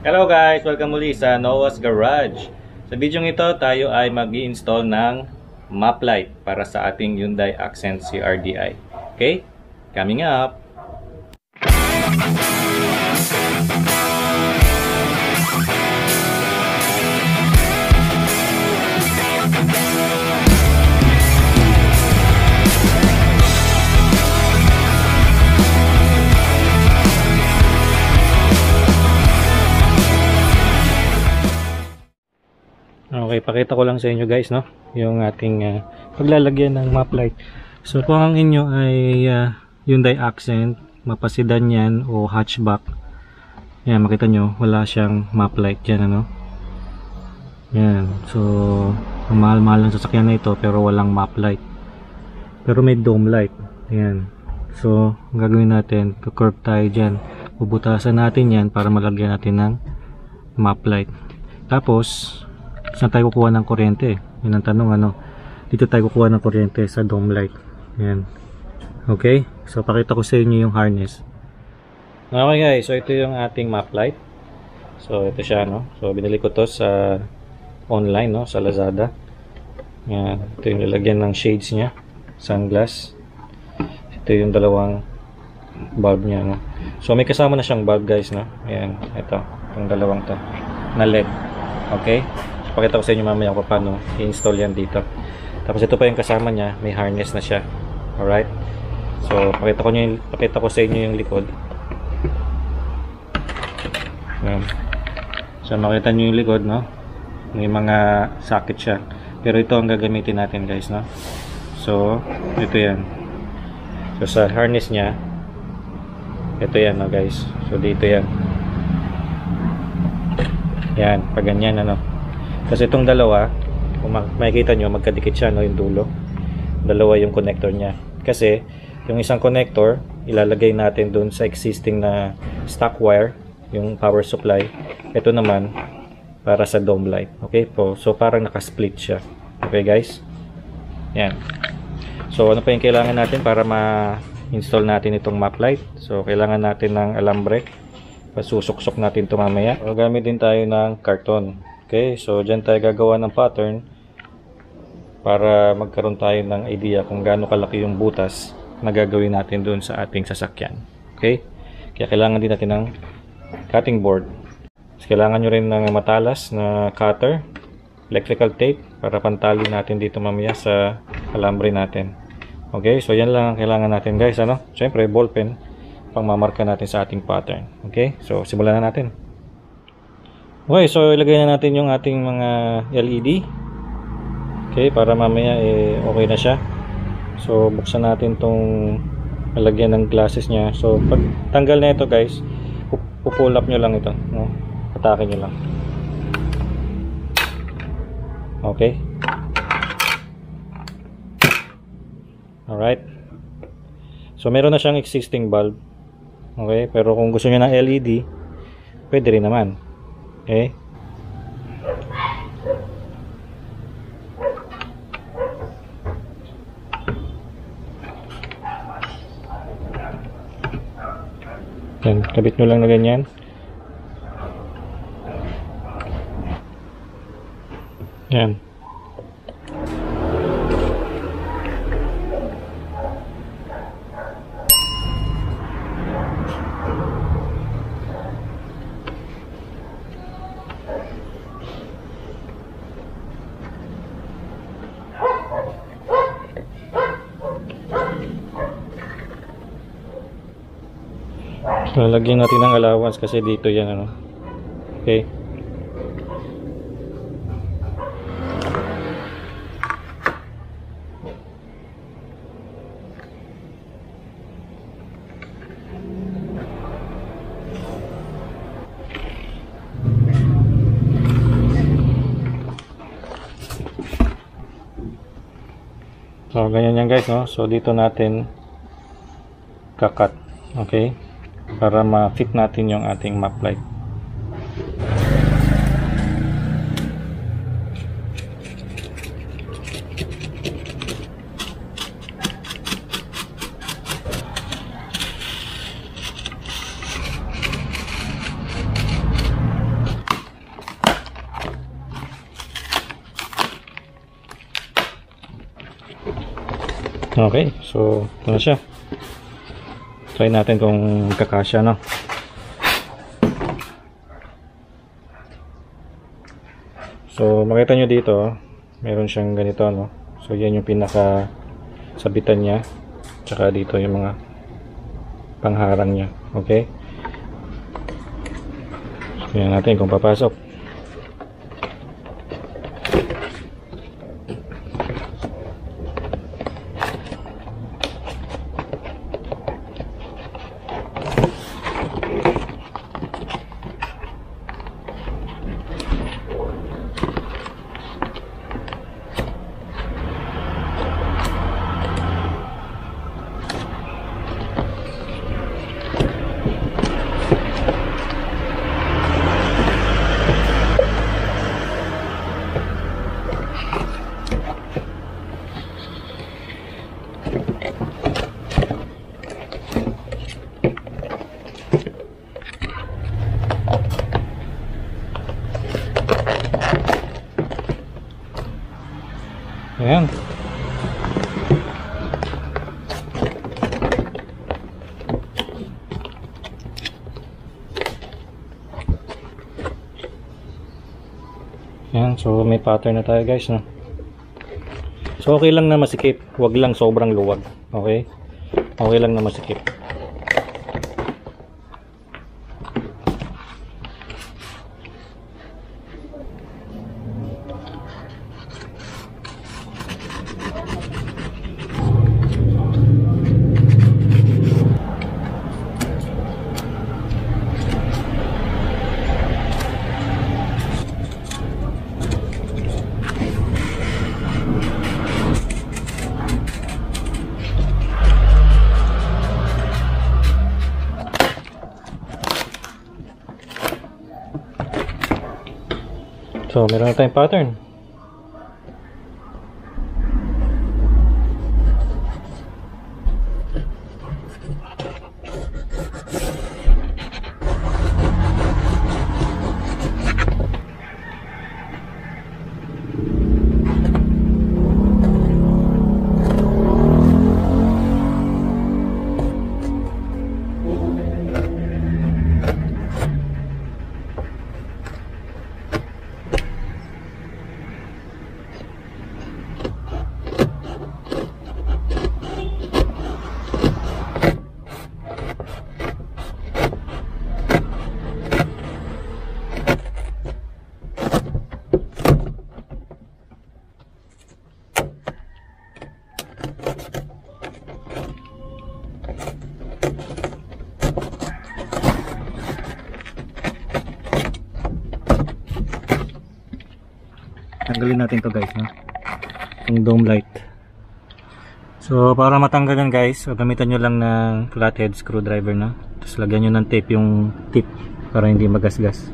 Hello guys! Welcome muli sa Noah's Garage. Sa video ito, tayo ay mag-i-install ng map light para sa ating Hyundai Accent CRDI. Okay? Coming up! Okay, pakita ko lang sa inyo guys, no? Yung ating paglalagyan ng map light. So kung ang inyo ay Hyundai Accent, mapasidan yan o hatchback. Yan, makita nyo, wala siyang map light dyan, ano? Yan, so mahal-mahal ang sasakyan na ito pero walang map light. Pero may dome light. Yan. So, ang gagawin natin, curve tayo dyan. Bubutasan natin yan para malagyan natin ng map light. Tapos, saan tayo kukuha ng kuryente? Yun ang tanong, ano? Dito tayo kukuha ng kuryente sa dome light. Yan. Okay? So, pakita ko sa inyo yung harness. Okay guys, so ito yung ating map light. So, ito siya, no? So, binili ko to sa online, no? Sa Lazada. Yan. Ito yung lalagyan ng shades niya. Sunglass. Ito yung dalawang bulb niya, no? So, may kasama na siyang bulb, guys, no? Ayan. Ito. Yung dalawang to. Na LED. Okay? Pakita ko sa inyo mamaya kung paano i-install yan dito. Tapos ito pa yung kasama niya, may harness na siya. Alright? So, pakita ko sa inyo yung likod. Yan. So, makita nyo yung likod, no? May mga socket siya. Pero ito ang gagamitin natin, guys, no? So, ito yan. So, sa harness niya, ito yan, no, guys? So, dito yan. Yan, pag ganyan, ano? Kasi itong dalawa, kung makikita nyo, magkadikit siya, no, yung dulo. Dalawa yung connector niya. Kasi, yung isang connector, ilalagay natin dun sa existing na stock wire, yung power supply. Ito naman, para sa dome light. Okay po? So, parang nakasplit siya. Okay, guys? Yan. So, ano pa yung kailangan natin para ma-install natin itong map light? So, kailangan natin ng alambre. Pasusuksok natin ito mamaya. So, gamit din tayo ng karton. Okay, so dyan tayo gagawa ng pattern para magkaroon tayo ng idea kung gaano kalaki yung butas na gagawin natin doon sa ating sasakyan. Okay, kaya kailangan din natin ng cutting board. So, kailangan nyo rin ng matalas na cutter, electrical tape para pantali natin dito mamaya sa alambre natin. Okay, so yan lang ang kailangan natin guys, ano? Siyempre ballpen pang mamarka natin sa ating pattern. Okay, so simulan na natin. Okay, so ilagay na natin yung ating mga LED. Okay, para mamaya okay na siya. So buksan natin tong lalagyan ng glasses niya. So pag tanggal na ito guys, pull up nyo lang ito, no? Patakin nyo lang. Okay. Alright. So meron na siyang existing bulb. Okay, pero kung gusto nyo ng LED, pwede rin naman. Okay. Yan, kabit nyo lang na ganyan. Yan. Lalagyan natin ng allowance kasi dito yan, ano. Okay. So ganyan yan guys, no. So dito natin kakat. Okay. Para ma-fit natin yung ating map light. Okay, so ito na siya. Try natin kung kakasya, no? So makita nyo dito, meron siyang ganito, no? So yan yung pinaka sabitan niya, tsaka dito yung mga pangharang niya. Okay, so tingnan natin kung papasok. Ayan. Ayan, so may pattern na tayo guys, no? So okay lang na masikip, wag lang sobrang luwag. Okay? Okay lang na masikip. So, meron na tayong pattern. Tanggalin natin to guys, no? Yung dome light. So para matanggalan guys, so gamitan nyo lang ng flathead screwdriver, no? Tapos lagyan nyo ng tape yung tip para hindi magasgas.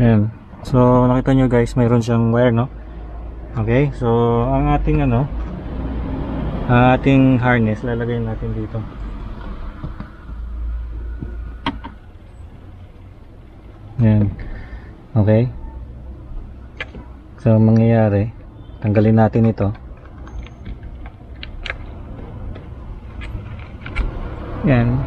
Ayan. So nakita nyo guys, mayroon siyang wire, no? Okay, so ang ating ating harness lalagay natin dito. Ayan. Okay, so mangyayari, tanggalin natin ito. Ayan.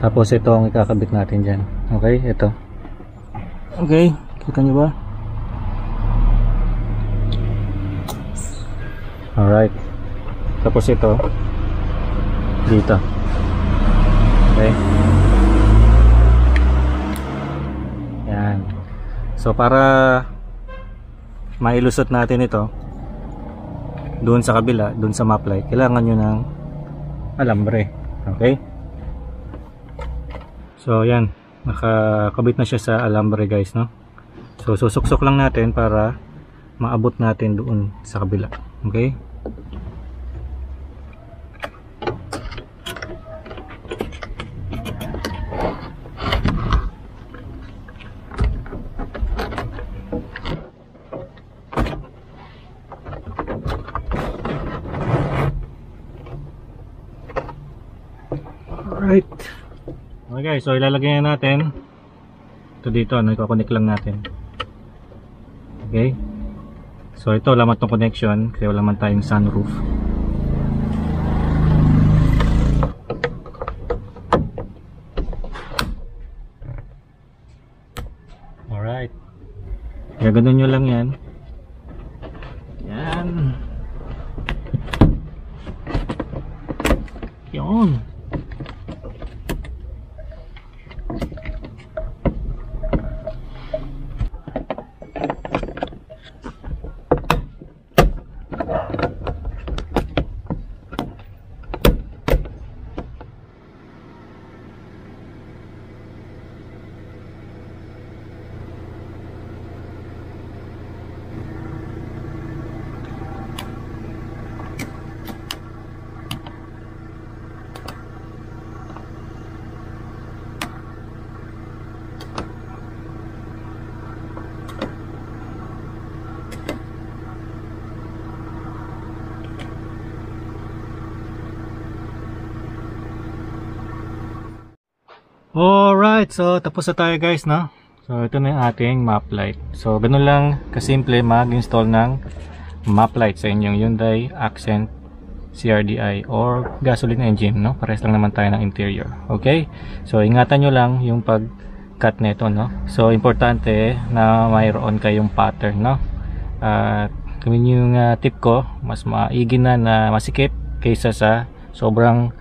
Tapos ito ang ikakabit natin dyan. Okay, ito. Okay, kita nyo ba? Alright. Tapos ito dito. Okay. Yan. So para mailusot natin ito doon sa kabila, doon sa maplay, kailangan nyo ng alambre. Okay. So yan, nakakabit na siya sa alambre guys, no? So susuksok lang natin para maabot natin doon sa kabila. Okay? Alright. Okay guys, so ilalagay na natin ito dito, ano, i-connect lang natin. Okay. So ito, lamat ng connection kasi wala man tayong sunroof. Alright. Kaya ganun nyo lang yan. Yan. Yun. Alright, so tapos na tayo guys, no? So ito na yung ating map light. So ganun lang kasimple mag-install ng map light sa inyong Hyundai Accent CRDI or gasoline engine, no? Pares lang naman tayo ng interior. Okay? So ingatan nyo lang yung pag-cut nito, no? So importante na mayroon kayong pattern, no? Kami yung tip ko, mas maigi na masikip kaysa sa sobrang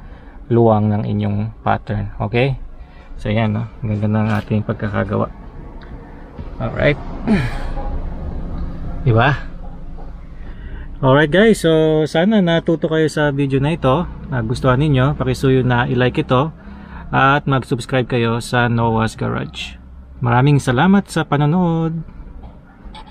luwang ng inyong pattern. Okay? So yan, no? Ganda ng ating pagkakagawa. Alright. Diba? Alright guys, so sana natuto kayo sa video na ito. Nagustuhan ninyo, pakisuyo na i-like ito at mag-subscribe kayo sa Noah's Garage. Maraming salamat sa panonood.